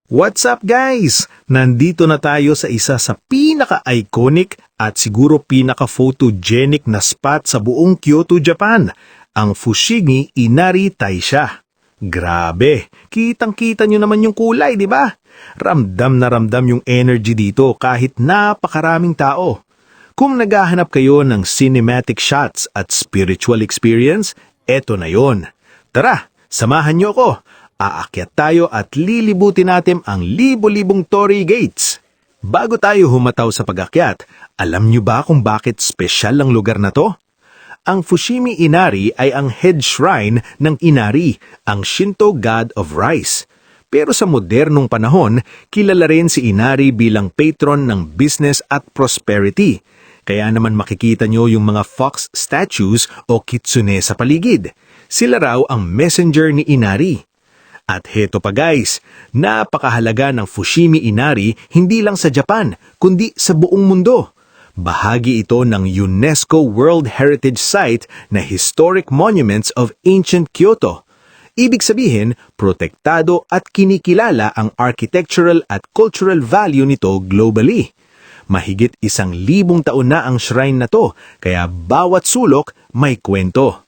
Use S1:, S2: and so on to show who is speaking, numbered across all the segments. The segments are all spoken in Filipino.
S1: What's up guys? Nandito na tayo sa isa sa pinaka-iconic at siguro pinaka-photogenic na spot sa buong Kyoto, Japan, ang Fushimi Inari Taisha. Grabe, kitang-kita nyo naman yung kulay, di ba? Ramdam na ramdam yung energy dito kahit napakaraming tao. Kung naghahanap kayo ng cinematic shots at spiritual experience, eto na yon. Tara, samahan nyo ko. Aakyat tayo at lilibutin natin ang libo-libong Torii Gates. Bago tayo humataw sa pag-akyat, alam nyo ba kung bakit special ang lugar na to? Ang Fushimi Inari ay ang head shrine ng Inari, ang Shinto god of rice. Pero sa modernong panahon, kilala rin si Inari bilang patron ng business at prosperity. Kaya naman makikita nyo yung mga fox statues o kitsune sa paligid. Sila raw ang messenger ni Inari. At heto pa guys, napakahalaga ng Fushimi Inari hindi lang sa Japan, kundi sa buong mundo. Bahagi ito ng UNESCO World Heritage Site na Historic Monuments of Ancient Kyoto. Ibig sabihin, protektado at kinikilala ang architectural at cultural value nito globally. Mahigit 1,000 taon na ang shrine na to, kaya bawat sulok may kwento.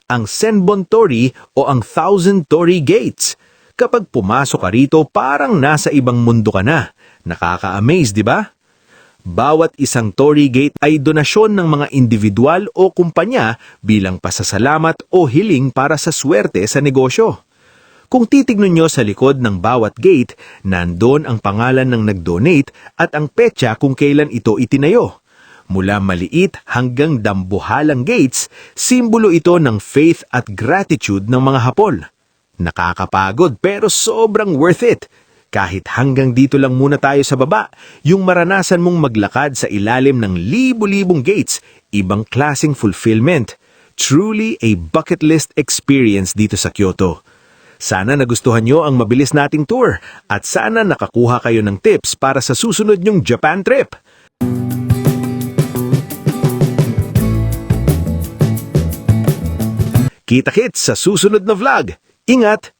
S1: Ang Senbon Torii o ang Thousand Torii Gates. Kapag pumasok ka rito, parang nasa ibang mundo ka na. Nakaka-amaze, di ba? Bawat isang Torii Gate ay donasyon ng mga individual o kumpanya bilang pasasalamat o hiling para sa swerte sa negosyo. Kung titignan nyo sa likod ng bawat gate, nandun ang pangalan ng nag-donate at ang petsa kung kailan ito itinayo. Mula maliit hanggang dambuhalang gates, simbolo ito ng faith at gratitude ng mga Hapon. Nakakapagod pero sobrang worth it. Kahit hanggang dito lang muna tayo sa baba, yung maranasan mong maglakad sa ilalim ng libo-libong gates, ibang klaseng fulfillment. Truly a bucket list experience dito sa Kyoto. Sana nagustuhan nyo ang mabilis nating tour at sana nakakuha kayo ng tips para sa susunod nyong Japan trip. Kita-kits sa susunod na vlog. Ingat!